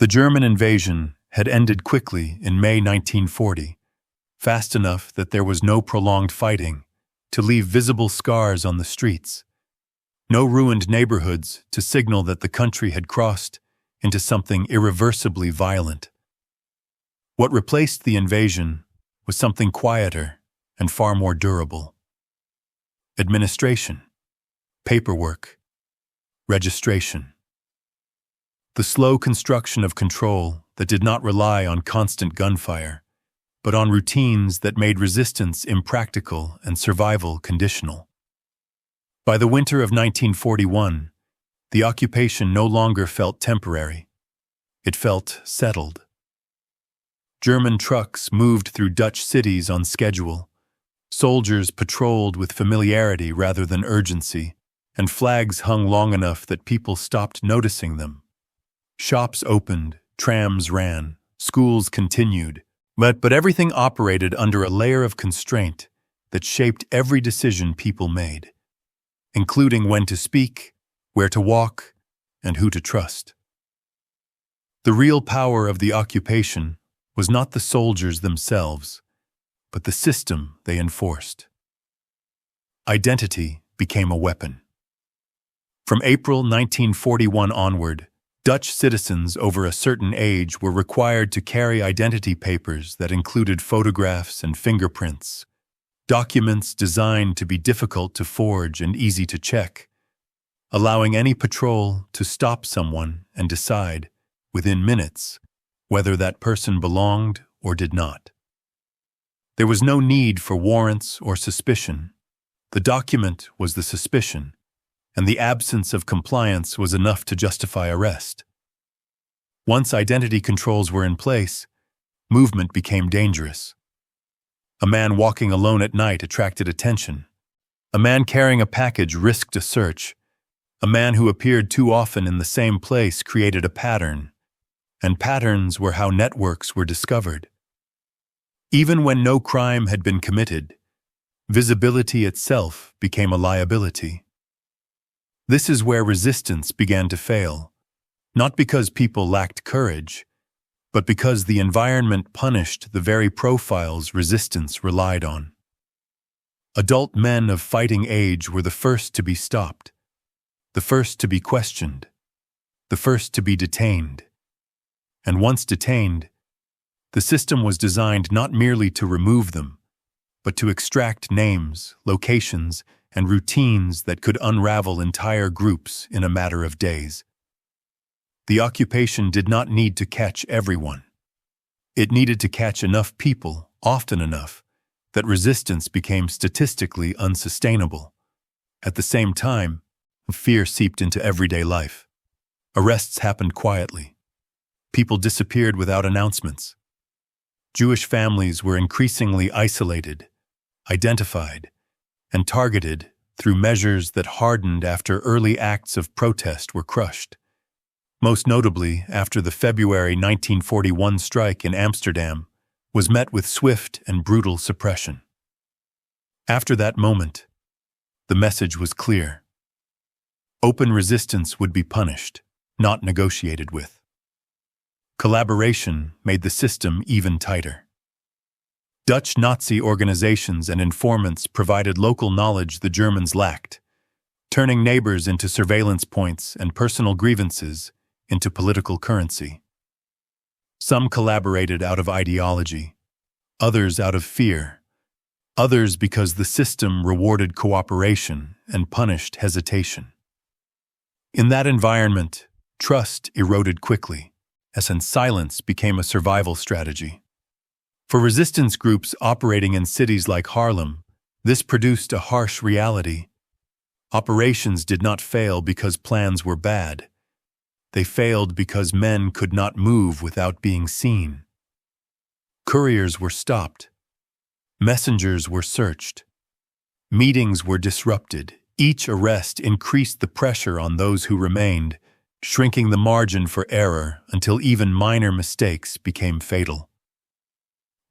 The German invasion had ended quickly in May 1940, fast enough that there was no prolonged fighting to leave visible scars on the streets, no ruined neighborhoods to signal that the country had crossed into something irreversibly violent. What replaced the invasion was something quieter and far more durable. Administration, paperwork, registration. The slow construction of control that did not rely on constant gunfire, but on routines that made resistance impractical and survival conditional. By the winter of 1941, the occupation no longer felt temporary. It felt settled. German trucks moved through Dutch cities on schedule. Soldiers patrolled with familiarity rather than urgency, and flags hung long enough that people stopped noticing them. Shops opened, trams ran, schools continued, but everything operated under a layer of constraint that shaped every decision people made, including when to speak, where to walk, and who to trust. The real power of the occupation was not the soldiers themselves, but the system they enforced. Identity became a weapon. From April 1941 onward, Dutch citizens over a certain age were required to carry identity papers that included photographs and fingerprints, documents designed to be difficult to forge and easy to check, allowing any patrol to stop someone and decide, within minutes, whether that person belonged or did not. There was no need for warrants or suspicion. The document was the suspicion, and the absence of compliance was enough to justify arrest. Once identity controls were in place, movement became dangerous. A man walking alone at night attracted attention. A man carrying a package risked a search. A man who appeared too often in the same place created a pattern, and patterns were how networks were discovered. Even when no crime had been committed, visibility itself became a liability. This is where resistance began to fail, not because people lacked courage, but because the environment punished the very profiles resistance relied on. Adult men of fighting age were the first to be stopped, the first to be questioned, the first to be detained. And once detained, the system was designed not merely to remove them, but to extract names, locations, and routines that could unravel entire groups in a matter of days. The occupation did not need to catch everyone. It needed to catch enough people, often enough, that resistance became statistically unsustainable. At the same time, fear seeped into everyday life. Arrests happened quietly. People disappeared without announcements. Jewish families were increasingly isolated, identified, and targeted through measures that hardened after early acts of protest were crushed. Most notably, after the February 1941 strike in Amsterdam was met with swift and brutal suppression. After that moment, the message was clear. Open resistance would be punished, not negotiated with. Collaboration made the system even tighter. Dutch Nazi organizations and informants provided local knowledge the Germans lacked, turning neighbors into surveillance points and personal grievances into political currency. Some collaborated out of ideology, others out of fear, others because the system rewarded cooperation and punished hesitation. In that environment, trust eroded quickly, as silence became a survival strategy. For resistance groups operating in cities like Haarlem, this produced a harsh reality. Operations did not fail because plans were bad. They failed because men could not move without being seen. Couriers were stopped. Messengers were searched. Meetings were disrupted. Each arrest increased the pressure on those who remained, shrinking the margin for error until even minor mistakes became fatal.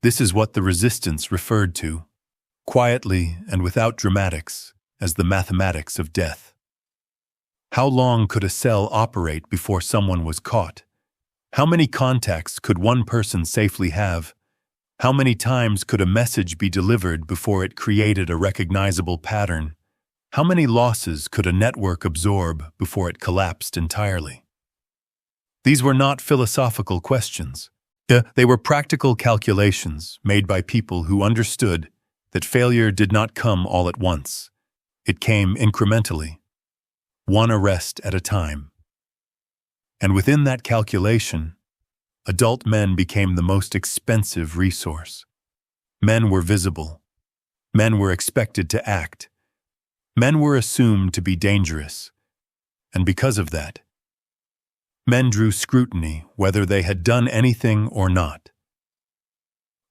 This is what the resistance referred to, quietly and without dramatics, as the mathematics of death. How long could a cell operate before someone was caught, How many contacts could one person safely have? How many times could a message be delivered before it created a recognizable pattern? How many losses could a network absorb before it collapsed entirely? These were not philosophical questions. They were practical calculations made by people who understood that failure did not come all at once. It came incrementally, one arrest at a time. And within that calculation, adult men became the most expensive resource. Men were visible. Men were expected to act. Men were assumed to be dangerous. And because of that, men drew scrutiny whether they had done anything or not.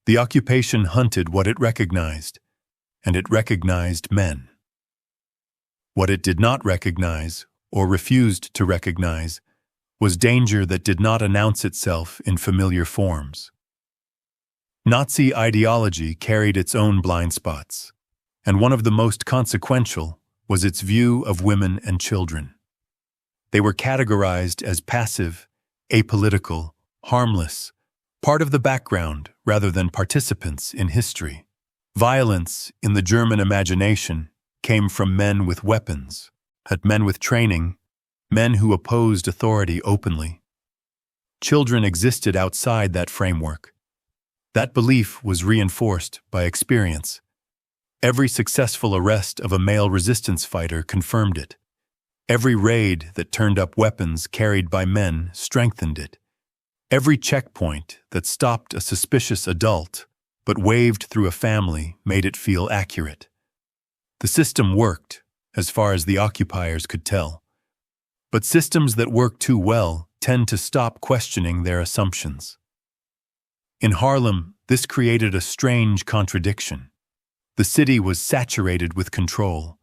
The occupation hunted what it recognized, and it recognized men. What it did not recognize, or refused to recognize, was danger that did not announce itself in familiar forms. Nazi ideology carried its own blind spots, and one of the most consequential was its view of women and children. They were categorized as passive, apolitical, harmless, part of the background rather than participants in history. Violence, in the German imagination, came from men with weapons, men with training, men who opposed authority openly. Children existed outside that framework. That belief was reinforced by experience. Every successful arrest of a male resistance fighter confirmed it. Every raid that turned up weapons carried by men strengthened it. Every checkpoint that stopped a suspicious adult but waved through a family made it feel accurate. The system worked, as far as the occupiers could tell. But systems that work too well tend to stop questioning their assumptions. In Harlem, this created a strange contradiction. The city was saturated with control,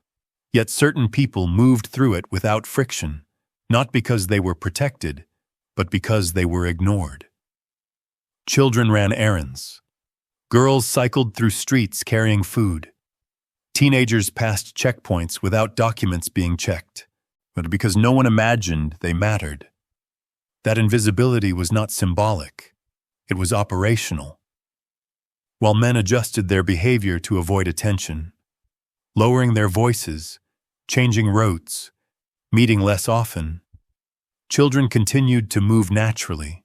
yet certain people moved through it without friction, not because they were protected, but because they were ignored. Children ran errands. Girls cycled through streets carrying food. Teenagers passed checkpoints without documents being checked, but because no one imagined they mattered. That invisibility was not symbolic. It was operational. While men adjusted their behavior to avoid attention, lowering their voices, changing routes, meeting less often, children continued to move naturally,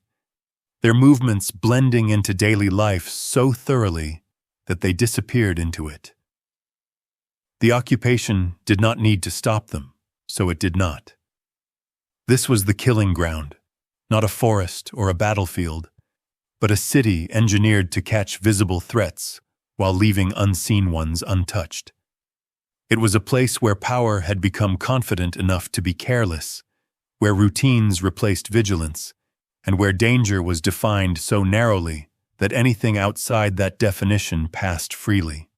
their movements blending into daily life so thoroughly that they disappeared into it. The occupation did not need to stop them, so it did not. This was the killing ground, not a forest or a battlefield, but a city engineered to catch visible threats while leaving unseen ones untouched. It was a place where power had become confident enough to be careless, where routines replaced vigilance, and where danger was defined so narrowly that anything outside that definition passed freely.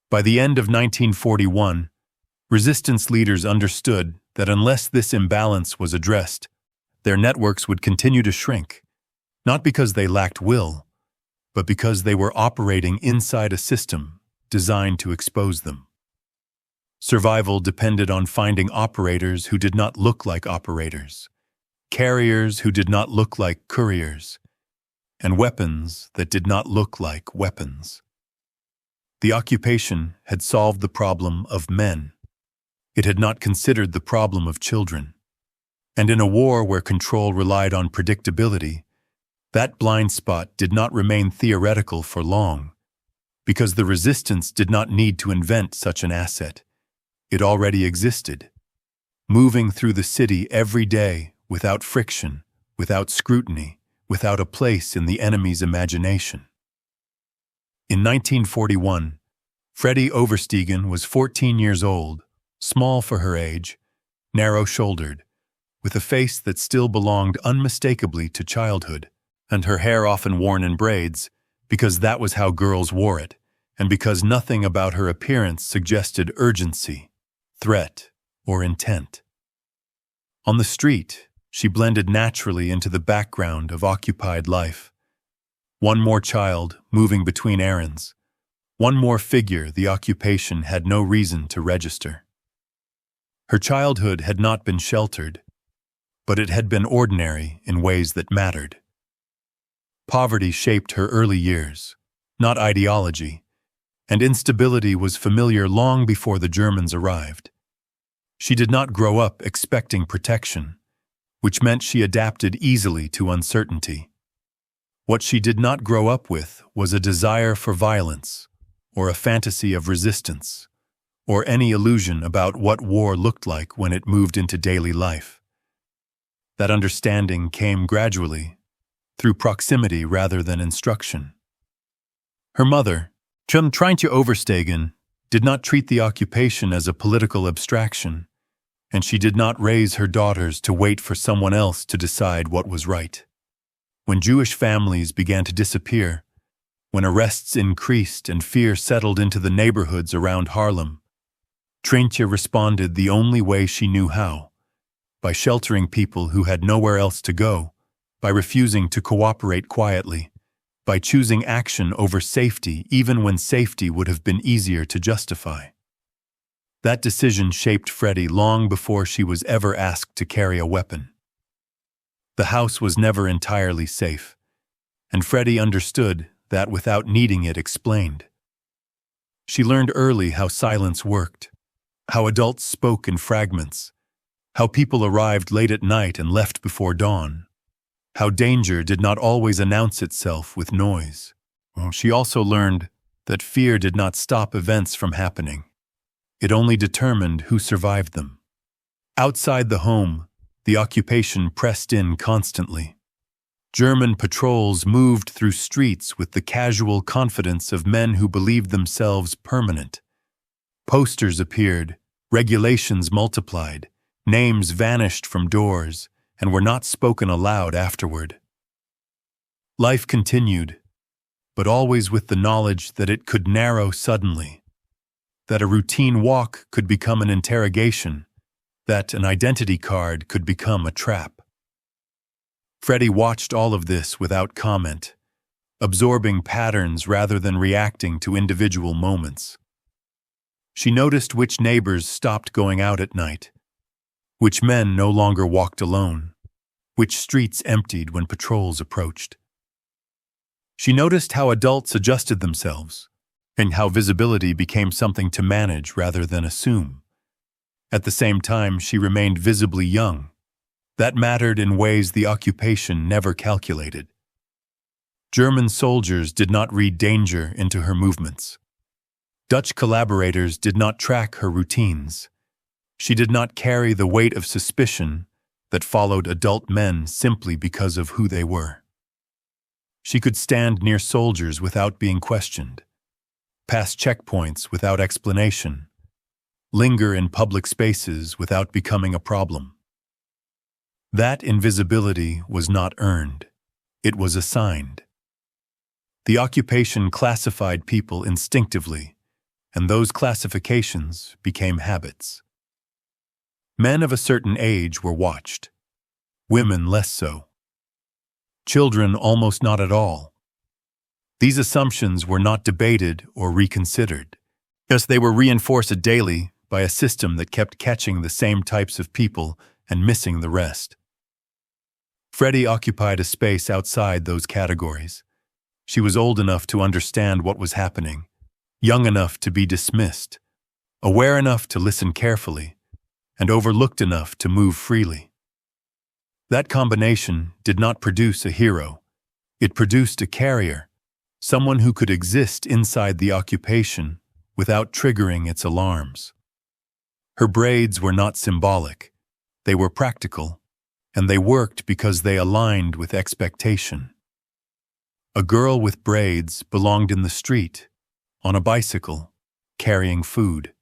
By the end of 1941, resistance leaders understood that unless this imbalance was addressed, their networks would continue to shrink, not because they lacked will, but because they were operating inside a system designed to expose them. Survival depended on finding operators who did not look like operators, carriers who did not look like couriers, and weapons that did not look like weapons. The occupation had solved the problem of men. It had not considered the problem of children. And in a war where control relied on predictability, that blind spot did not remain theoretical for long, because the resistance did not need to invent such an asset. It already existed, moving through the city every day without friction, without scrutiny, without a place in the enemy's imagination. In 1941, Freddie Oversteegen was 14 years old, small for her age, narrow-shouldered, with a face that still belonged unmistakably to childhood, and her hair often worn in braids, because that was how girls wore it, and because nothing about her appearance suggested urgency, threat, or intent. On the street, she blended naturally into the background of occupied life. One more child moving between errands, one more figure the occupation had no reason to register. Her childhood had not been sheltered. but it had been ordinary in ways that mattered. Poverty shaped her early years, not ideology, and instability was familiar long before the Germans arrived. She did not grow up expecting protection, which meant she adapted easily to uncertainty. What she did not grow up with was a desire for violence, or a fantasy of resistance, or any illusion about what war looked like when it moved into daily life. That understanding came gradually, through proximity rather than instruction. Her mother, Truus Oversteegen, did not treat the occupation as a political abstraction, and she did not raise her daughters to wait for someone else to decide what was right. When Jewish families began to disappear, when arrests increased and fear settled into the neighborhoods around Haarlem, Truus responded the only way she knew how, by sheltering people who had nowhere else to go, by refusing to cooperate quietly, by choosing action over safety even when safety would have been easier to justify. That decision shaped Freddie long before she was ever asked to carry a weapon. The house was never entirely safe, and Freddie understood that without needing it explained. She learned early how silence worked, how adults spoke in fragments, how people arrived late at night and left before dawn, how danger did not always announce itself with noise. She also learned that fear did not stop events from happening. It only determined who survived them. Outside the home, the occupation pressed in constantly. German patrols moved through streets with the casual confidence of men who believed themselves permanent. Posters appeared, regulations multiplied, names vanished from doors, and were not spoken aloud afterward. Life continued, but always with the knowledge that it could narrow suddenly, that a routine walk could become an interrogation, that an identity card could become a trap. Freddie watched all of this without comment, absorbing patterns rather than reacting to individual moments. She noticed which neighbors stopped going out at night, which men no longer walked alone, which streets emptied when patrols approached. She noticed how adults adjusted themselves, and how visibility became something to manage rather than assume. At the same time, she remained visibly young. That mattered in ways the occupation never calculated. German soldiers did not read danger into her movements. Dutch collaborators did not track her routines. She did not carry the weight of suspicion that followed adult men simply because of who they were. She could stand near soldiers without being questioned, pass checkpoints without explanation, linger in public spaces without becoming a problem. That invisibility was not earned. It was assigned. The occupation classified people instinctively, and those classifications became habits. Men of a certain age were watched, women less so. Children almost not at all. These assumptions were not debated or reconsidered, because they were reinforced daily by a system that kept catching the same types of people and missing the rest. Freddie occupied a space outside those categories. She was old enough to understand what was happening, young enough to be dismissed, aware enough to listen carefully, and overlooked enough to move freely. That combination did not produce a hero. It produced a carrier, someone who could exist inside the occupation without triggering its alarms. Her braids were not symbolic. They were practical, and they worked because they aligned with expectation. A girl with braids belonged in the street, on a bicycle, carrying food.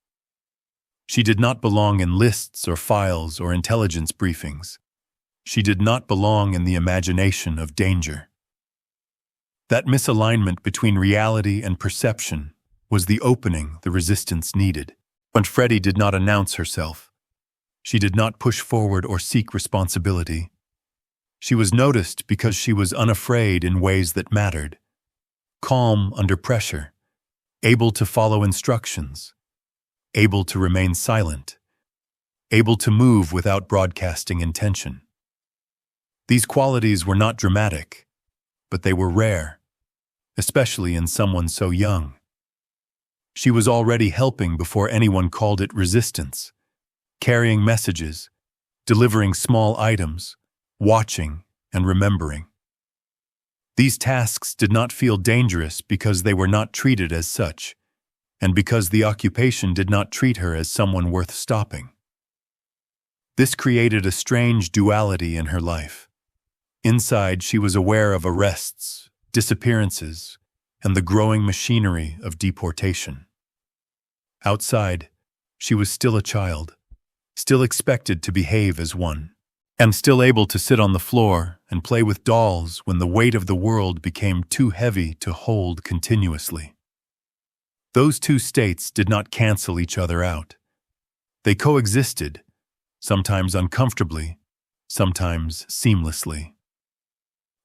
She did not belong in lists or files or intelligence briefings. She did not belong in the imagination of danger. That misalignment between reality and perception was the opening the resistance needed. But Freddie did not announce herself. She did not push forward or seek responsibility. She was noticed because she was unafraid in ways that mattered, calm under pressure, able to follow instructions, able to remain silent, able to move without broadcasting intention. These qualities were not dramatic, but they were rare, especially in someone so young. She was already helping before anyone called it resistance, carrying messages, delivering small items, watching and remembering. These tasks did not feel dangerous because they were not treated as such, and because the occupation did not treat her as someone worth stopping. This created a strange duality in her life. Inside, she was aware of arrests, disappearances, and the growing machinery of deportation. Outside, she was still a child, still expected to behave as one, and still able to sit on the floor and play with dolls when the weight of the world became too heavy to hold continuously. Those two states did not cancel each other out. They coexisted, sometimes uncomfortably, sometimes seamlessly.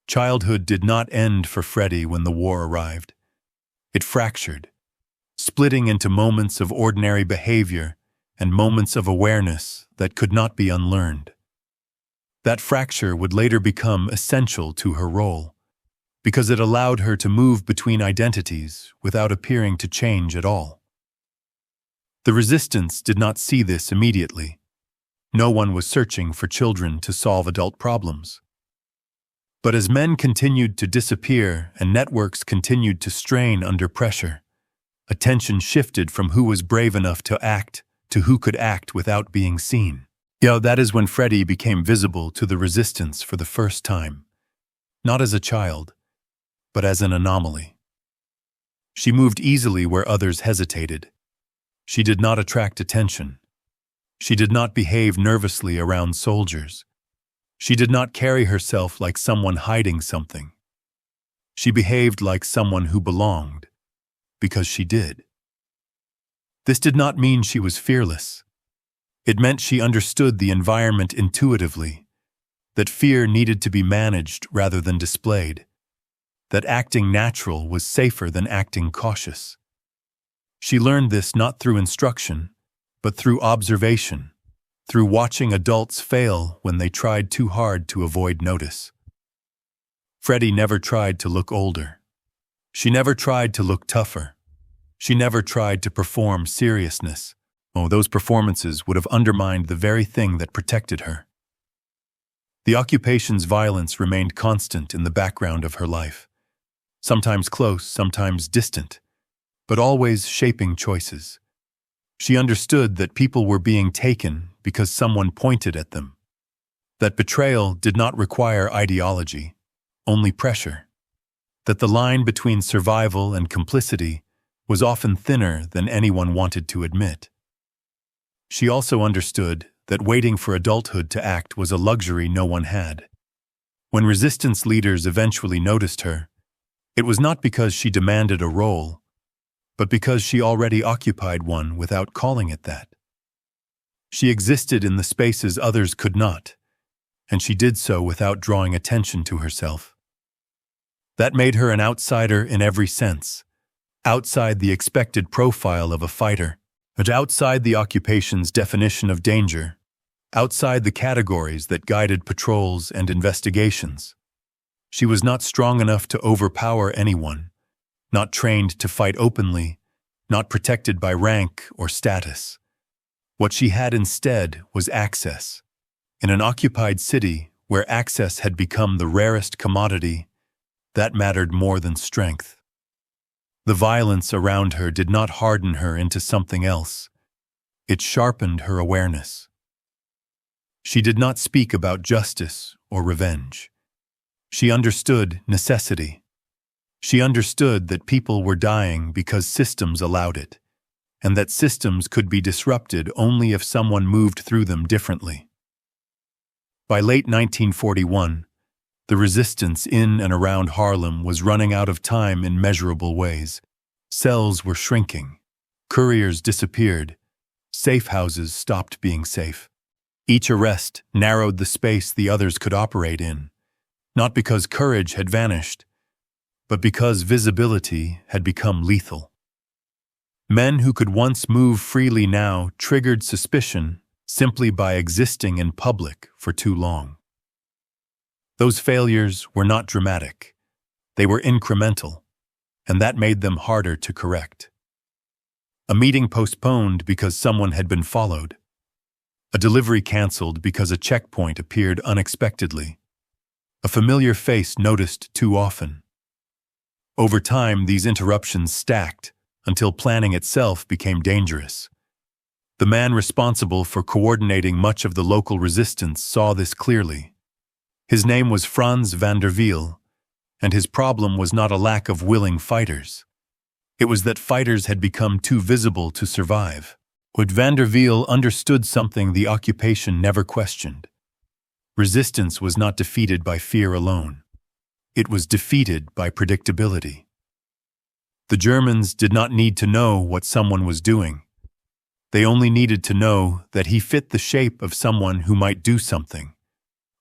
Childhood did not end for Freddie when the war arrived. It fractured, splitting into moments of ordinary behavior and moments of awareness that could not be unlearned. That fracture would later become essential to her role, because it allowed her to move between identities without appearing to change at all. The resistance did not see this immediately. No one was searching for children to solve adult problems. But as men continued to disappear and networks continued to strain under pressure, attention shifted from who was brave enough to act to who could act without being seen. That is when Freddie became visible to the resistance for the first time, not as a child, but as an anomaly. She moved easily where others hesitated. She did not attract attention. She did not behave nervously around soldiers. She did not carry herself like someone hiding something. She behaved like someone who belonged, because she did. This did not mean she was fearless. It meant she understood the environment intuitively, that fear needed to be managed rather than displayed, that acting natural was safer than acting cautious. She learned this not through instruction, but through observation, through watching adults fail when they tried too hard to avoid notice. Freddie never tried to look older. She never tried to look tougher. She never tried to perform seriousness. Those performances would have undermined the very thing that protected her. The occupation's violence remained constant in the background of her life, sometimes close, sometimes distant, but always shaping choices. She understood that people were being taken because someone pointed at them, that betrayal did not require ideology, only pressure, that the line between survival and complicity was often thinner than anyone wanted to admit. She also understood that waiting for adulthood to act was a luxury no one had. When resistance leaders eventually noticed her, it was not because she demanded a role, but because she already occupied one without calling it that. She existed in the spaces others could not, and she did so without drawing attention to herself. That made her an outsider in every sense, outside the expected profile of a fighter, but outside the occupation's definition of danger, outside the categories that guided patrols and investigations. She was not strong enough to overpower anyone, not trained to fight openly, not protected by rank or status. What she had instead was access. In an occupied city where access had become the rarest commodity, that mattered more than strength. The violence around her did not harden her into something else. It sharpened her awareness. She did not speak about justice or revenge. She understood necessity. She understood that people were dying because systems allowed it, and that systems could be disrupted only if someone moved through them differently. By late 1941, the resistance in and around Harlem was running out of time in measurable ways. Cells were shrinking. Couriers disappeared. Safe houses stopped being safe. Each arrest narrowed the space the others could operate in, not because courage had vanished, but because visibility had become lethal. Men who could once move freely now triggered suspicion simply by existing in public for too long. Those failures were not dramatic. They were incremental, and that made them harder to correct. A meeting postponed because someone had been followed. A delivery canceled because a checkpoint appeared unexpectedly. A familiar face noticed too often. Over time, these interruptions stacked until planning itself became dangerous. The man responsible for coordinating much of the local resistance saw this clearly. His name was Frans van der Wiel, and his problem was not a lack of willing fighters. It was that fighters had become too visible to survive. But van der Wiel understood something the occupation never questioned. Resistance was not defeated by fear alone. It was defeated by predictability. The Germans did not need to know what someone was doing. They only needed to know that he fit the shape of someone who might do something.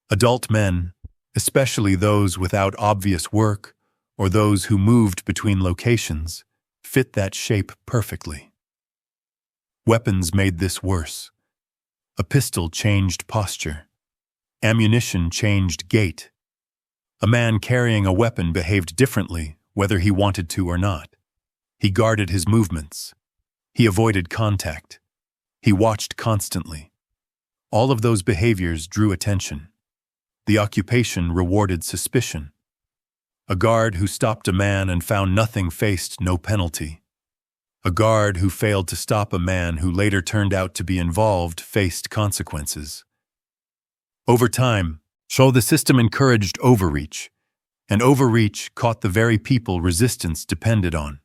Adult men, especially those without obvious work or those who moved between locations, fit that shape perfectly. Weapons made this worse. A pistol changed posture. Ammunition changed gait. A man carrying a weapon behaved differently, whether he wanted to or not. He guarded his movements. He avoided contact. He watched constantly. All of those behaviors drew attention. The occupation rewarded suspicion. A guard who stopped a man and found nothing faced no penalty. A guard who failed to stop a man who later turned out to be involved faced consequences. Over time, the system encouraged overreach, and overreach caught the very people resistance depended on.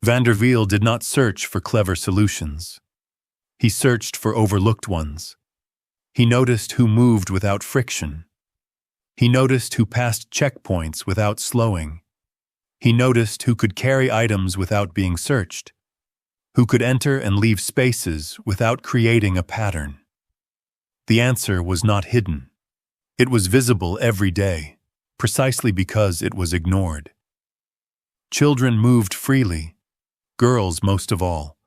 Van der Wiel did not search for clever solutions. He searched for overlooked ones. He noticed who moved without friction. He noticed who passed checkpoints without slowing. He noticed who could carry items without being searched, who could enter and leave spaces without creating a pattern. The answer was not hidden. It was visible every day, precisely because it was ignored. Children moved freely, girls most of all.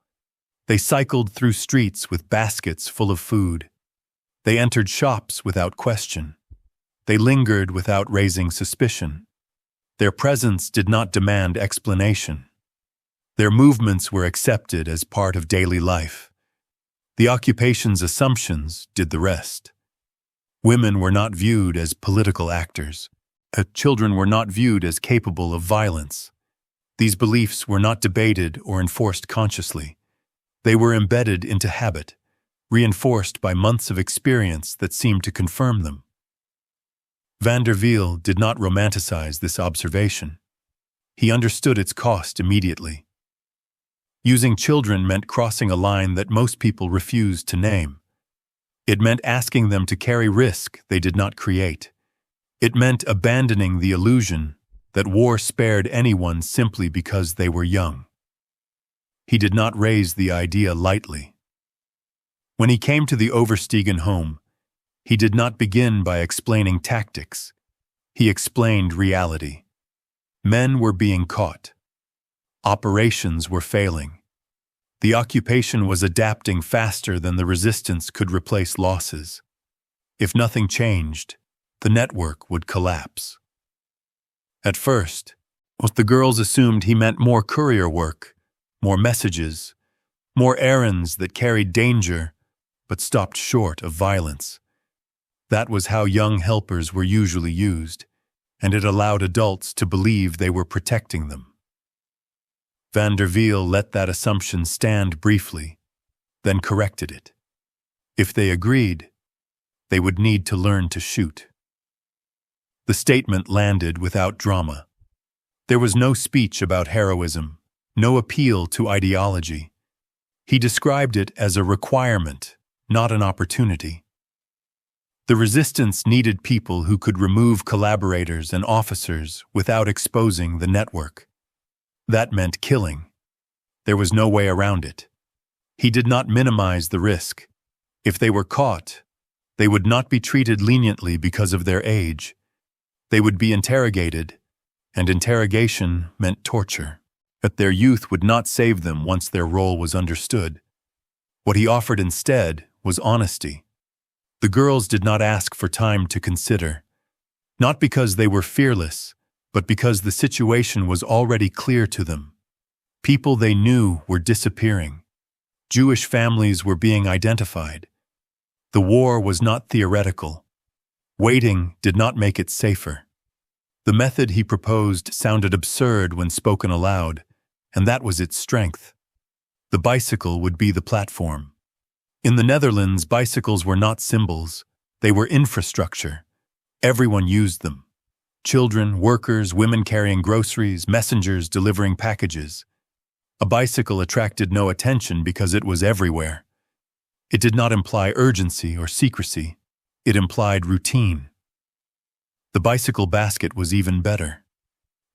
They cycled through streets with baskets full of food. They entered shops without question. They lingered without raising suspicion. Their presence did not demand explanation. Their movements were accepted as part of daily life. The occupation's assumptions did the rest. Women were not viewed as political actors. Children were not viewed as capable of violence. These beliefs were not debated or enforced consciously. They were embedded into habit, reinforced by months of experience that seemed to confirm them. Van der Wiel did not romanticize this observation. He understood its cost immediately. Using children meant crossing a line that most people refused to name. It meant asking them to carry risk they did not create. It meant abandoning the illusion that war spared anyone simply because they were young. He did not raise the idea lightly. When he came to the Oversteegen home, he did not begin by explaining tactics. He explained reality. Men were being caught. Operations were failing. The occupation was adapting faster than the resistance could replace losses. If nothing changed, the network would collapse. At first, the girls assumed he meant more courier work, more messages, more errands that carried danger, but stopped short of violence. That was how young helpers were usually used, and it allowed adults to believe they were protecting them. Van der Wiel let that assumption stand briefly, then corrected it. If they agreed, they would need to learn to shoot. The statement landed without drama. There was no speech about heroism, no appeal to ideology. He described it as a requirement, not an opportunity. The resistance needed people who could remove collaborators and officers without exposing the network. That meant killing. There was no way around it. He did not minimize the risk. If they were caught, they would not be treated leniently because of their age. They would be interrogated, and interrogation meant torture. But their youth would not save them once their role was understood. What he offered instead was honesty. The girls did not ask for time to consider. Not because they were fearless, but because the situation was already clear to them. People they knew were disappearing. Jewish families were being identified. The war was not theoretical. Waiting did not make it safer. The method he proposed sounded absurd when spoken aloud, and that was its strength. The bicycle would be the platform. In the Netherlands, bicycles were not symbols, they were infrastructure. Everyone used them. Children, workers, women carrying groceries, messengers delivering packages. A bicycle attracted no attention because it was everywhere. It did not imply urgency or secrecy. It implied routine. The bicycle basket was even better.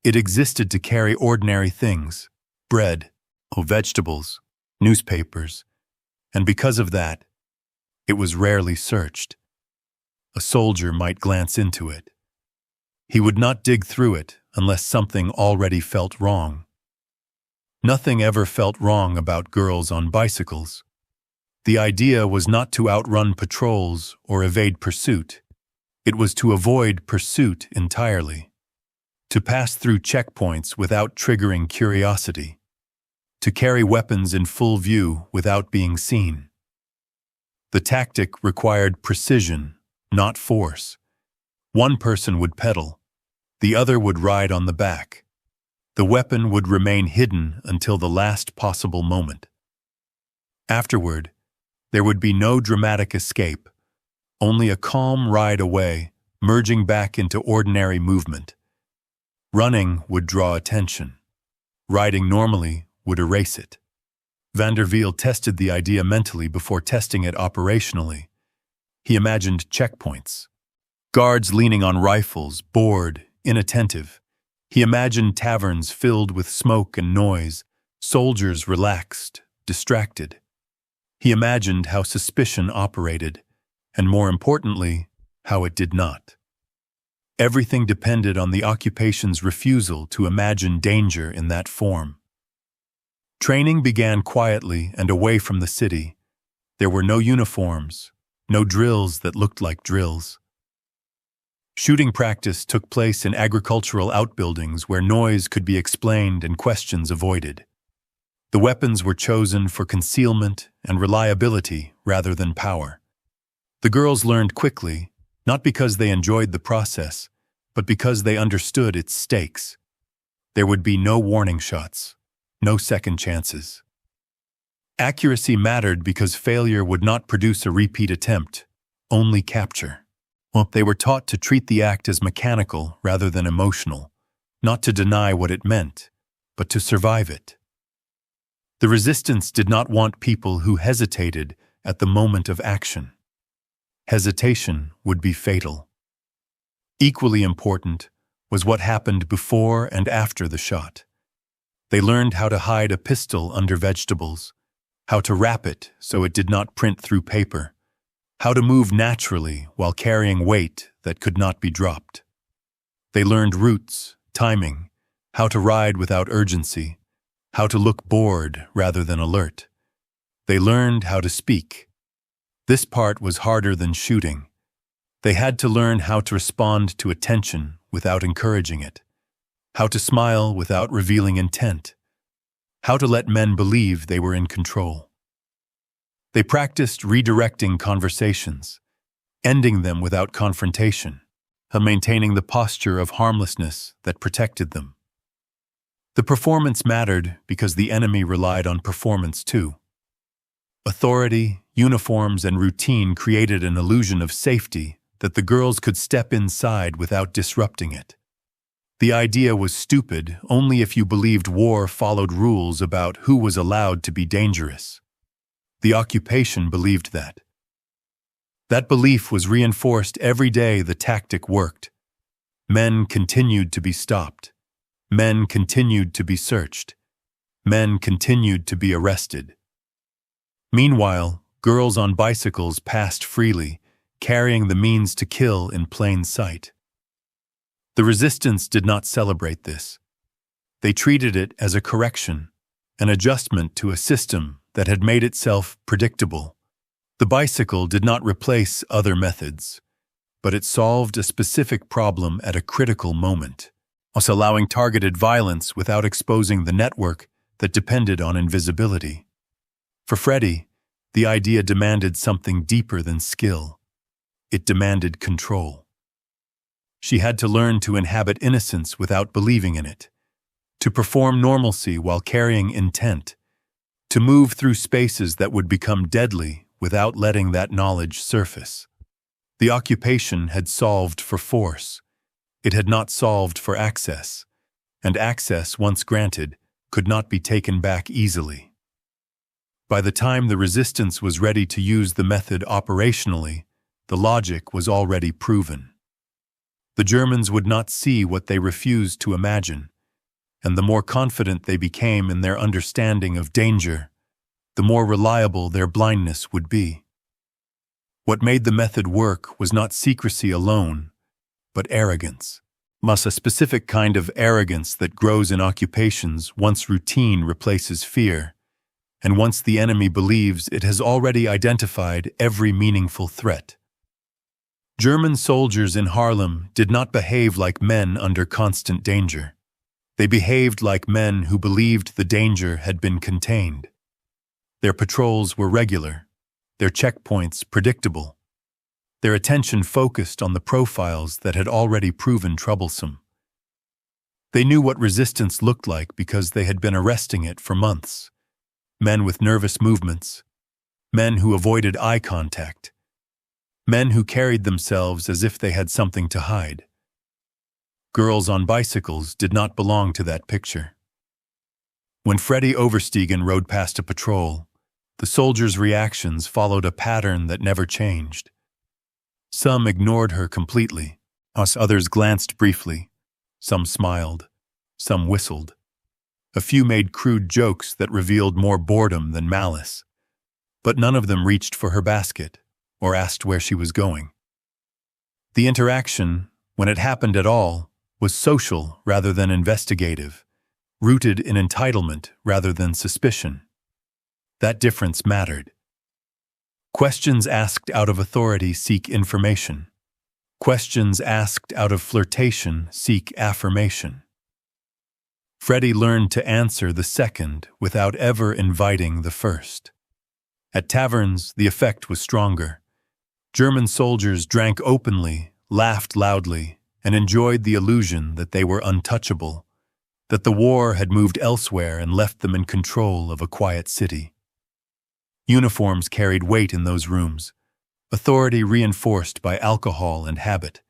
It existed to carry ordinary things, bread, vegetables, newspapers, and because of that, it was rarely searched. A soldier might glance into it. He would not dig through it unless something already felt wrong. Nothing ever felt wrong about girls on bicycles. The idea was not to outrun patrols or evade pursuit. It was to avoid pursuit entirely. To pass through checkpoints without triggering curiosity. To carry weapons in full view without being seen. The tactic required precision, not force. One person would pedal. The other would ride on the back. The weapon would remain hidden until the last possible moment. Afterward, there would be no dramatic escape, only a calm ride away, merging back into ordinary movement. Running would draw attention. Riding normally would erase it. Van der Wiel tested the idea mentally before testing it operationally. He imagined checkpoints. Guards leaning on rifles, bored, inattentive. He imagined taverns filled with smoke and noise, soldiers relaxed, distracted. He imagined how suspicion operated, and more importantly, how it did not. Everything depended on the occupation's refusal to imagine danger in that form. Training began quietly and away from the city. There were no uniforms, no drills that looked like drills. Shooting practice took place in agricultural outbuildings where noise could be explained and questions avoided. The weapons were chosen for concealment and reliability rather than power. The girls learned quickly, not because they enjoyed the process, but because they understood its stakes. There would be no warning shots, no second chances. Accuracy mattered because failure would not produce a repeat attempt, only capture. They were taught to treat the act as mechanical rather than emotional, not to deny what it meant, but to survive it. The resistance did not want people who hesitated at the moment of action. Hesitation would be fatal. Equally important was what happened before and after the shot. They learned how to hide a pistol under vegetables, how to wrap it so it did not print through paper, how to move naturally while carrying weight that could not be dropped. They learned routes, timing, how to ride without urgency, how to look bored rather than alert. They learned how to speak. This part was harder than shooting. They had to learn how to respond to attention without encouraging it, how to smile without revealing intent, how to let men believe they were in control. They practiced redirecting conversations, ending them without confrontation, and maintaining the posture of harmlessness that protected them. The performance mattered because the enemy relied on performance too. Authority, uniforms, and routine created an illusion of safety that the girls could step inside without disrupting it. The idea was stupid only if you believed war followed rules about who was allowed to be dangerous. The occupation believed that. That belief was reinforced every day the tactic worked. Men continued to be stopped. Men continued to be searched. Men continued to be arrested. Meanwhile, girls on bicycles passed freely, carrying the means to kill in plain sight. The resistance did not celebrate this. They treated it as a correction, an adjustment to a system that had made itself predictable. The bicycle did not replace other methods. but it solved a specific problem at a critical moment, thus allowing targeted violence without exposing the network that depended on invisibility. For Freddie, the idea demanded something deeper than skill. It demanded control. She had to learn to inhabit innocence without believing in it, to perform normalcy while carrying intent, to move through spaces that would become deadly without letting that knowledge surface. The occupation had solved for force. It had not solved for access, and access, once granted, could not be taken back easily. By the time the resistance was ready to use the method operationally, the logic was already proven. The Germans would not see what they refused to imagine, and the more confident they became in their understanding of danger, the more reliable their blindness would be. What made the method work was not secrecy alone, but arrogance. A specific kind of arrogance that grows in occupations once routine replaces fear, and once the enemy believes it has already identified every meaningful threat. German soldiers in Haarlem did not behave like men under constant danger. They behaved like men who believed the danger had been contained. Their patrols were regular, their checkpoints predictable, their attention focused on the profiles that had already proven troublesome. They knew what resistance looked like because they had been arresting it for months. Men with nervous movements, men who avoided eye contact, men who carried themselves as if they had something to hide. Girls on bicycles did not belong to that picture. When Freddie Oversteegen rode past a patrol, the soldiers' reactions followed a pattern that never changed. Some ignored her completely, others glanced briefly, some smiled, some whistled. A few made crude jokes that revealed more boredom than malice, but none of them reached for her basket or asked where she was going. The interaction, when it happened at all, was social rather than investigative, rooted in entitlement rather than suspicion. That difference mattered. Questions asked out of authority seek information. Questions asked out of flirtation seek affirmation. Freddie learned to answer the second without ever inviting the first. At taverns, the effect was stronger. German soldiers drank openly, laughed loudly, and enjoyed the illusion that they were untouchable, that the war had moved elsewhere and left them in control of a quiet city. Uniforms carried weight in those rooms, authority reinforced by alcohol and habit,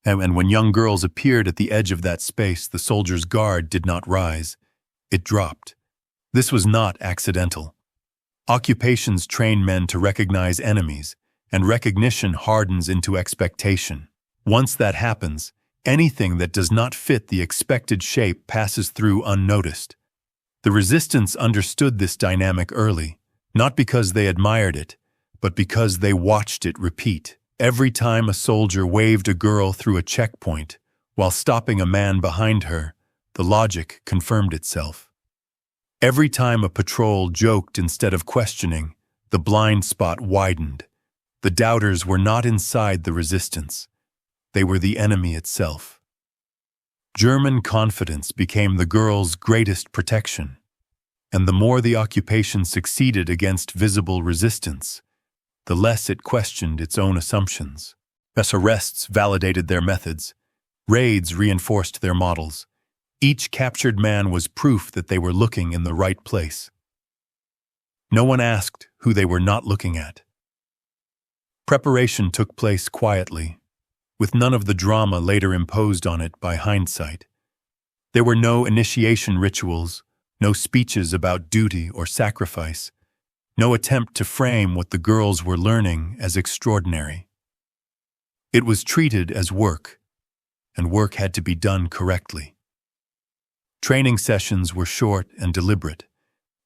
and when young girls appeared at the edge of that space, the soldier's guard did not rise, it dropped. This was not accidental. Occupations train men to recognize enemies, and recognition hardens into expectation. Once that happens, anything that does not fit the expected shape passes through unnoticed. The resistance understood this dynamic early, not because they admired it, but because they watched it repeat. Every time a soldier waved a girl through a checkpoint while stopping a man behind her, the logic confirmed itself. Every time a patrol joked instead of questioning, the blind spot widened. The doubters were not inside the resistance. They were the enemy itself. German confidence became the girl's greatest protection, and the more the occupation succeeded against visible resistance, the less it questioned its own assumptions. As arrests validated their methods, raids reinforced their models. Each captured man was proof that they were looking in the right place. No one asked who they were not looking at. Preparation took place quietly, with none of the drama later imposed on it by hindsight. There were no initiation rituals, no speeches about duty or sacrifice, no attempt to frame what the girls were learning as extraordinary. It was treated as work, and work had to be done correctly. Training sessions were short and deliberate,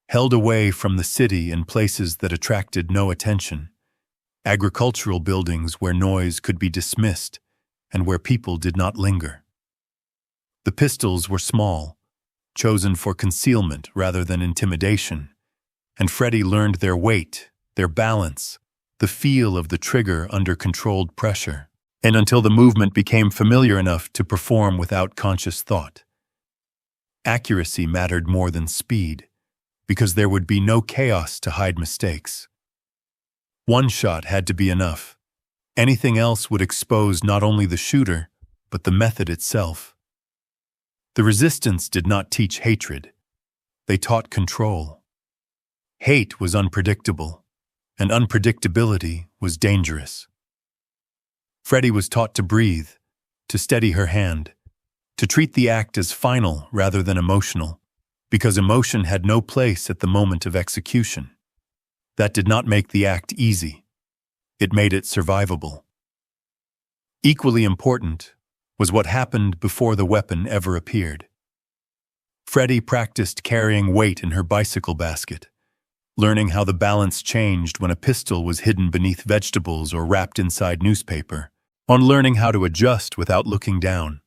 held away from the city in places that attracted no attention, agricultural buildings where noise could be dismissed and where people did not linger. The pistols were small, chosen for concealment rather than intimidation, and Freddie learned their weight, their balance, the feel of the trigger under controlled pressure. and until the movement became familiar enough to perform without conscious thought. Accuracy mattered more than speed, because there would be no chaos to hide mistakes. One shot had to be enough. Anything else would expose not only the shooter, but the method itself. The resistance did not teach hatred. They taught control. Hate was unpredictable, and unpredictability was dangerous. Freddie was taught to breathe, to steady her hand, to treat the act as final rather than emotional, because emotion had no place at the moment of execution. That did not make the act easy. It made it survivable. Equally important was what happened before the weapon ever appeared. Freddie practiced carrying weight in her bicycle basket, learning how the balance changed when a pistol was hidden beneath vegetables or wrapped inside newspaper, on learning how to adjust without looking down,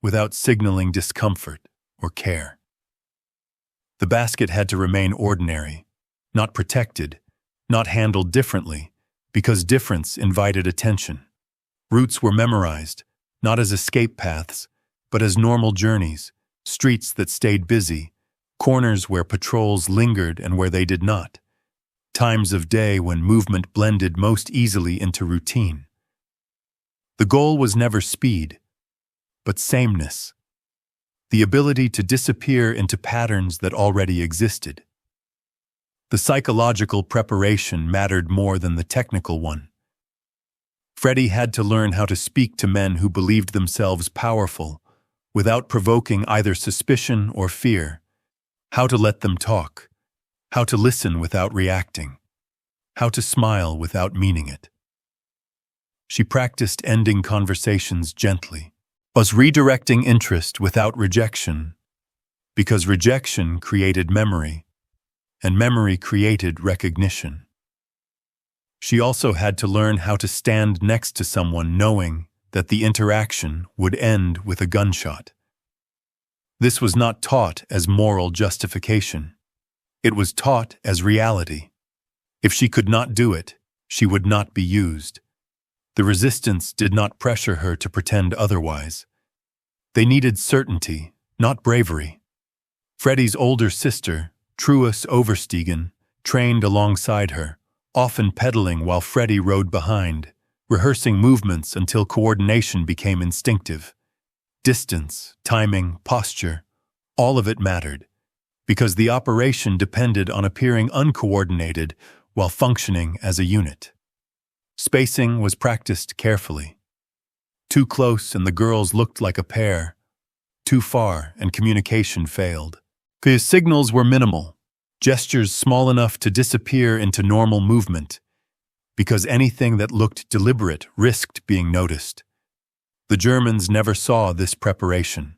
without signaling discomfort or care. The basket had to remain ordinary, not protected, not handled differently, because difference invited attention. Routes were memorized, not as escape paths, but as normal journeys, streets that stayed busy, corners where patrols lingered and where they did not, times of day when movement blended most easily into routine. The goal was never speed, but sameness, the ability to disappear into patterns that already existed. The psychological preparation mattered more than the technical one. Freddie had to learn how to speak to men who believed themselves powerful, without provoking either suspicion or fear, how to let them talk, how to listen without reacting, how to smile without meaning it. She practiced ending conversations gently, was redirecting interest without rejection, because rejection created memory, and memory created recognition. She also had to learn how to stand next to someone knowing that the interaction would end with a gunshot. This was not taught as moral justification. It was taught as reality. If she could not do it, she would not be used. The resistance did not pressure her to pretend otherwise. They needed certainty, not bravery. Freddie's older sister, Truus Oversteegen, trained alongside her, often pedaling while Freddie rode behind, rehearsing movements until coordination became instinctive. Distance, timing, posture, all of it mattered, because the operation depended on appearing uncoordinated while functioning as a unit. Spacing was practiced carefully. Too close and the girls looked like a pair. Too far and communication failed. The signals were minimal, gestures small enough to disappear into normal movement, because anything that looked deliberate risked being noticed. The Germans never saw this preparation.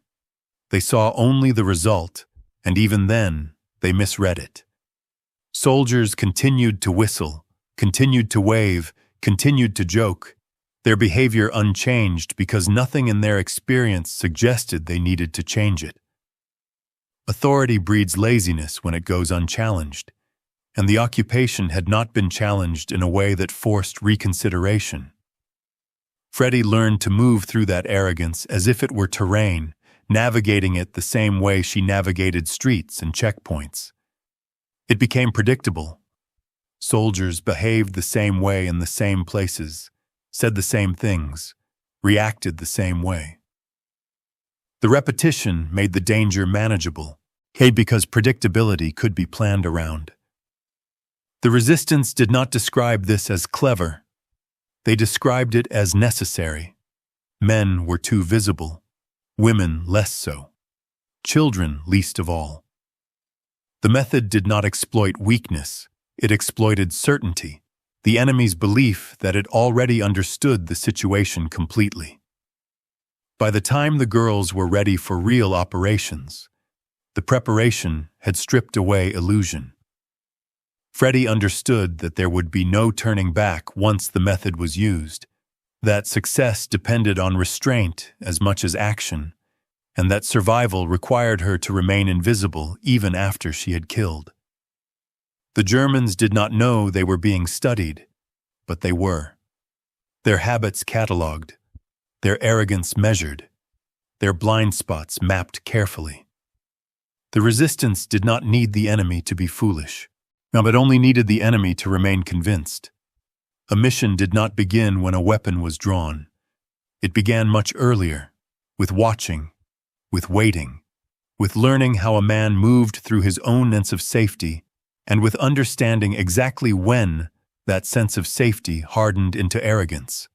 They saw only the result, and even then, they misread it. Soldiers continued to whistle, continued to wave, continued to joke, their behavior unchanged because nothing in their experience suggested they needed to change it. Authority breeds laziness when it goes unchallenged, and the occupation had not been challenged in a way that forced reconsideration. Freddie learned to move through that arrogance as if it were terrain, navigating it the same way she navigated streets and checkpoints. It became predictable. Soldiers behaved the same way in the same places, said the same things, reacted the same way. The repetition made the danger manageable, because predictability could be planned around. The resistance did not describe this as clever. They described it as necessary. Men were too visible, women less so, children least of all. The method did not exploit weakness, it exploited certainty, the enemy's belief that it already understood the situation completely. By the time the girls were ready for real operations, the preparation had stripped away illusion. Freddie understood that there would be no turning back once the method was used, that success depended on restraint as much as action, and that survival required her to remain invisible even after she had killed. The Germans did not know they were being studied, but they were. their habits catalogued, their arrogance measured, their blind spots mapped carefully. The resistance did not need the enemy to be foolish, but only needed the enemy to remain convinced. A mission did not begin when a weapon was drawn. It began much earlier, with watching, with waiting, with learning how a man moved through his own sense of safety, and with understanding exactly when that sense of safety hardened into arrogance.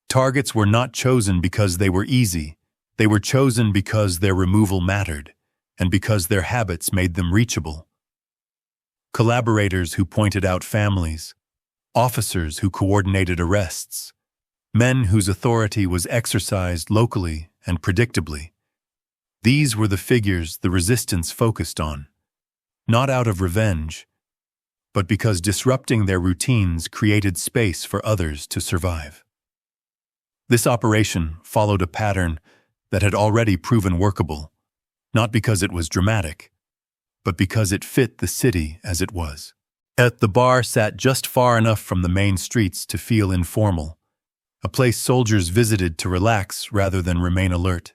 Targets were not chosen because they were easy. They were chosen because their removal mattered, and because their habits made them reachable. Collaborators who pointed out families, officers who coordinated arrests, men whose authority was exercised locally and predictably. These were the figures the resistance focused on, not out of revenge, but because disrupting their routines created space for others to survive. This operation followed a pattern that had already proven workable, not because it was dramatic, but because it fit the city as it was. The bar sat just far enough from the main streets to feel informal, a place soldiers visited to relax rather than remain alert,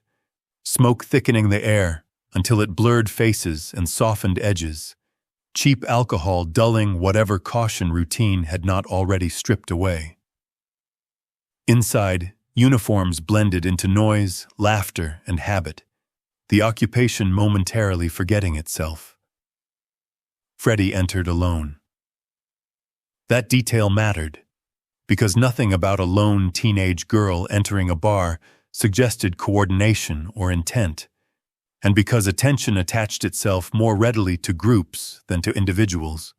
smoke thickening the air until it blurred faces and softened edges, cheap alcohol dulling whatever caution routine had not already stripped away. Inside, uniforms blended into noise, laughter, and habit, the occupation momentarily forgetting itself. Freddie entered alone. That detail mattered, because nothing about a lone teenage girl entering a bar suggested coordination or intent, and because attention attached itself more readily to groups than to individuals.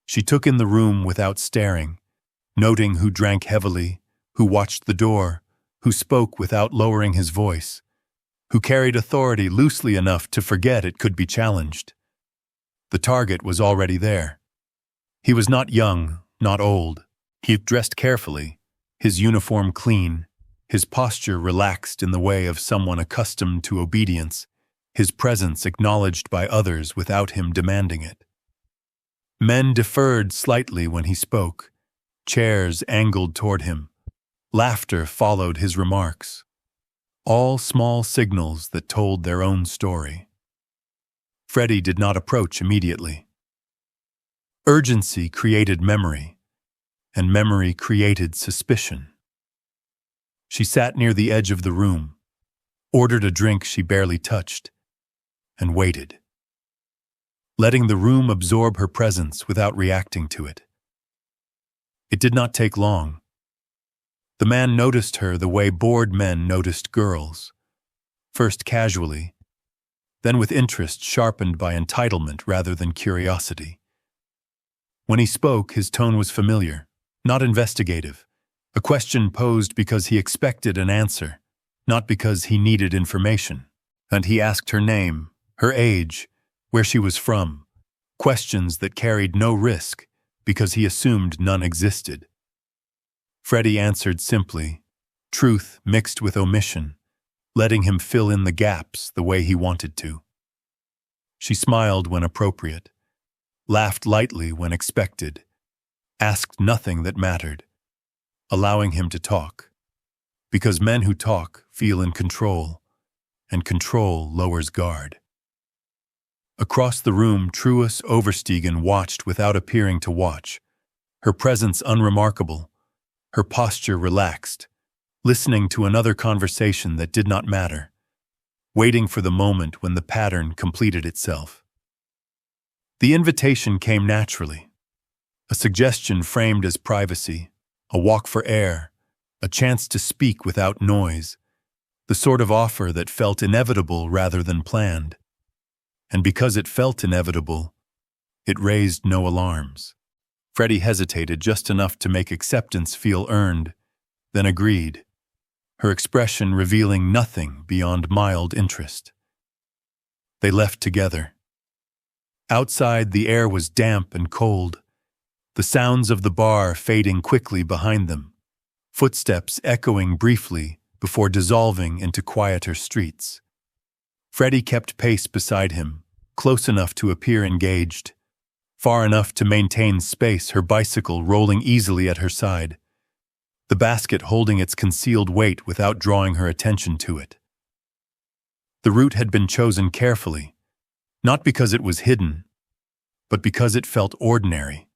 She took in the room without staring, noting who drank heavily, who watched the door, who spoke without lowering his voice, who carried authority loosely enough to forget it could be challenged. The target was already there. He was not young, not old. He dressed carefully, his uniform clean, his posture relaxed in the way of someone accustomed to obedience, his presence acknowledged by others without him demanding it. Men deferred slightly when he spoke, chairs angled toward him, laughter followed his remarks, all small signals that told their own story. Freddie did not approach immediately. Urgency created memory, and memory created suspicion. She sat near the edge of the room, ordered a drink she barely touched, and waited, letting the room absorb her presence without reacting to it. It did not take long. The man noticed her the way bored men noticed girls, first casually, then with interest sharpened by entitlement rather than curiosity. When he spoke, his tone was familiar, not investigative, a question posed because he expected an answer, not because he needed information. And he asked her name, her age, where she was from, questions that carried no risk because he assumed none existed. Freddie answered simply, truth mixed with omission, letting him fill in the gaps the way he wanted to. She smiled when appropriate, laughed lightly when expected, asked nothing that mattered, allowing him to talk, because men who talk feel in control, and control lowers guard. Across the room, Truus Oversteegen watched without appearing to watch, her presence unremarkable, her posture relaxed, listening to another conversation that did not matter, waiting for the moment when the pattern completed itself. The invitation came naturally, a suggestion framed as privacy, a walk for air, a chance to speak without noise, the sort of offer that felt inevitable rather than planned. And because it felt inevitable, it raised no alarms. Freddie hesitated just enough to make acceptance feel earned, then agreed, her expression revealing nothing beyond mild interest. They left together. Outside, the air was damp and cold, the sounds of the bar fading quickly behind them, footsteps echoing briefly before dissolving into quieter streets. Freddie kept pace beside him, close enough to appear engaged, far enough to maintain space, her bicycle rolling easily at her side. the basket holding its concealed weight without drawing her attention to it. The route had been chosen carefully, not because it was hidden, but because it felt ordinary.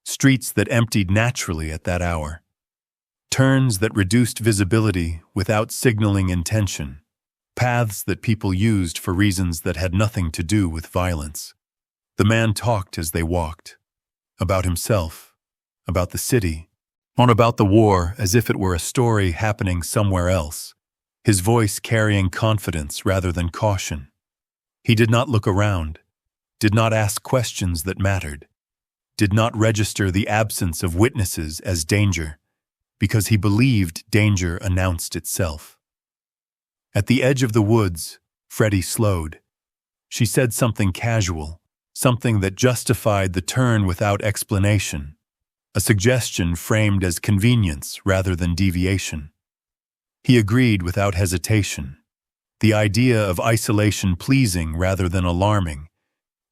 Streets that emptied naturally at that hour. Turns that reduced visibility without signaling intention. Paths that people used for reasons that had nothing to do with violence. The man talked as they walked. About himself, about the city, on about the war as if it were a story happening somewhere else, his voice carrying confidence rather than caution. He did not look around, did not ask questions that mattered, did not register the absence of witnesses as danger, because he believed danger announced itself. At the edge of the woods, Freddie slowed. She said something casual, something that justified the turn without explanation, a suggestion framed as convenience rather than deviation. He agreed without hesitation, the idea of isolation pleasing rather than alarming,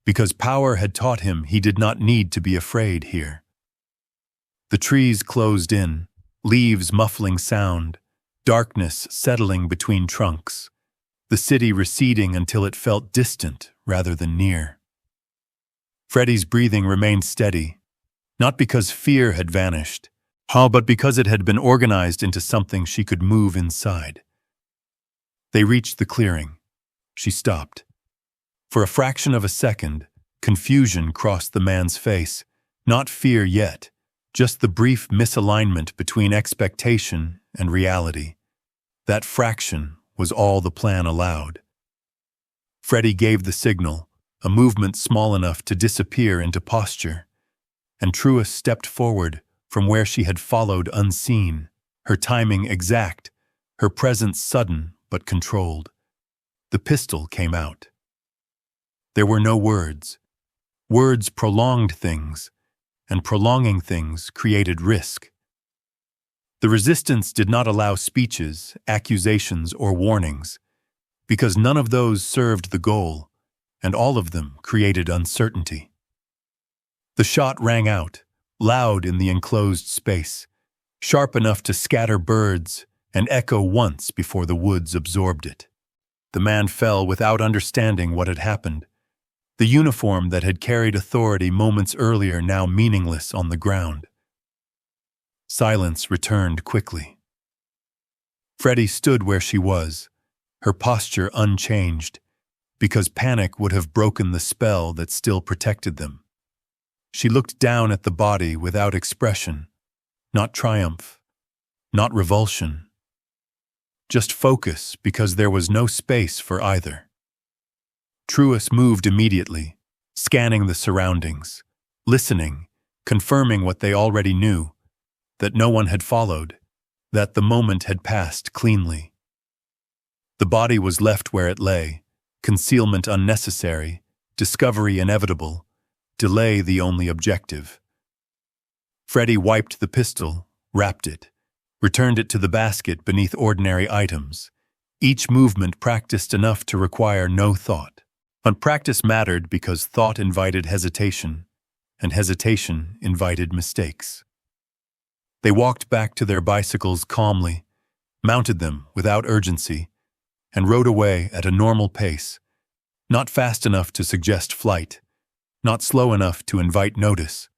because power had taught him he did not need to be afraid here. The trees closed in, leaves muffling sound, darkness settling between trunks, the city receding until it felt distant rather than near. Freddie's breathing remained steady, not because fear had vanished, but because it had been organized into something she could move inside. They reached the clearing. She stopped. For a fraction of a second, confusion crossed the man's face, not fear yet, just the brief misalignment between expectation and reality. That fraction was all the plan allowed. Freddie gave the signal, a movement small enough to disappear into posture, and Truus stepped forward from where she had followed unseen, her timing exact, her presence sudden but controlled. The pistol came out. There were no words. Words prolonged things, and prolonging things created risk. The resistance did not allow speeches, accusations, or warnings, because none of those served the goal, and all of them created uncertainty. The shot rang out, loud in the enclosed space, sharp enough to scatter birds and echo once before the woods absorbed it. The man fell without understanding what had happened. The uniform that had carried authority moments earlier now meaningless on the ground. Silence returned quickly. Freddie stood where she was, her posture unchanged, because panic would have broken the spell that still protected them. She looked down at the body without expression, not triumph, not revulsion. Just focus, because there was no space for either. Truus moved immediately, scanning the surroundings, listening, confirming what they already knew, that no one had followed, that the moment had passed cleanly. The body was left where it lay, concealment unnecessary, discovery inevitable, delay the only objective. Freddie wiped the pistol, wrapped it, returned it to the basket beneath ordinary items, each movement practiced enough to require no thought. But practice mattered because thought invited hesitation, and hesitation invited mistakes. They walked back to their bicycles calmly, mounted them without urgency, and rode away at a normal pace, not fast enough to suggest flight, not slow enough to invite notice.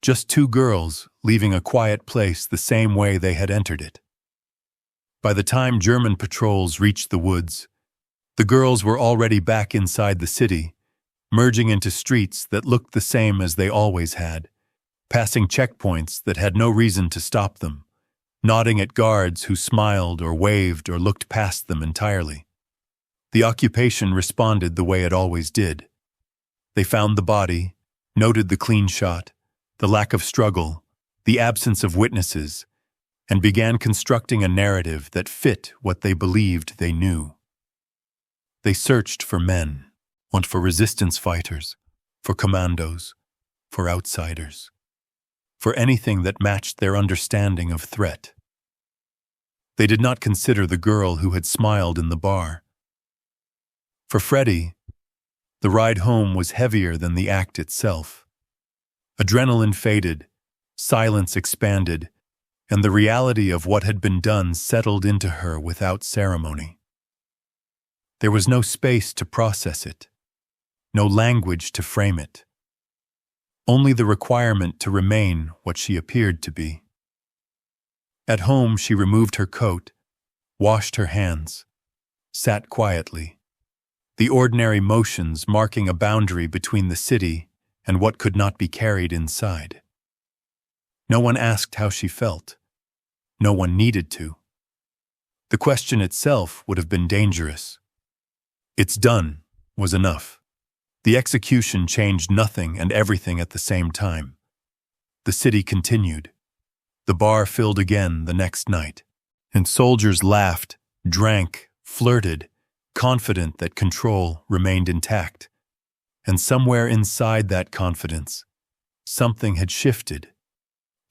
Just two girls leaving a quiet place the same way they had entered it. By the time German patrols reached the woods, the girls were already back inside the city, merging into streets that looked the same as they always had, passing checkpoints that had no reason to stop them, nodding at guards who smiled or waved or looked past them entirely. The occupation responded the way it always did. They found the body, noted the clean shot, the lack of struggle, the absence of witnesses, and began constructing a narrative that fit what they believed they knew. They searched for men, for resistance fighters, for commandos, for outsiders, for anything that matched their understanding of threat. They did not consider the girl who had smiled in the bar. For Freddie, the ride home was heavier than the act itself. Adrenaline faded, silence expanded, and the reality of what had been done settled into her without ceremony. There was no space to process it, no language to frame it, only the requirement to remain what she appeared to be. At home, she removed her coat, washed her hands, sat quietly, the ordinary motions marking a boundary between the city and what could not be carried inside. No one asked how she felt. No one needed to. The question itself would have been dangerous. "It's done" was enough. The execution changed nothing and everything at the same time. The city continued. The bar filled again the next night, and soldiers laughed, drank, flirted, confident that control remained intact. And somewhere inside that confidence, something had shifted,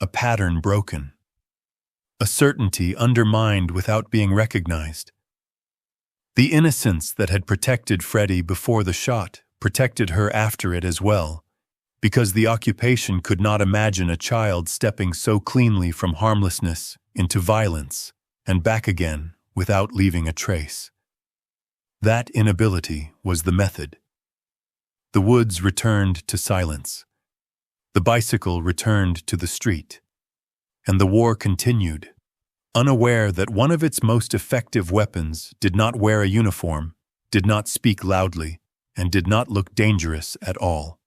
a pattern broken, a certainty undermined without being recognized. The innocence that had protected Freddie before the shot protected her after it as well, because the occupation could not imagine a child stepping so cleanly from harmlessness into violence and back again without leaving a trace. That inability was the method. The woods returned to silence. The bicycle returned to the street. And the war continued, unaware that one of its most effective weapons did not wear a uniform, did not speak loudly, and did not look dangerous at all.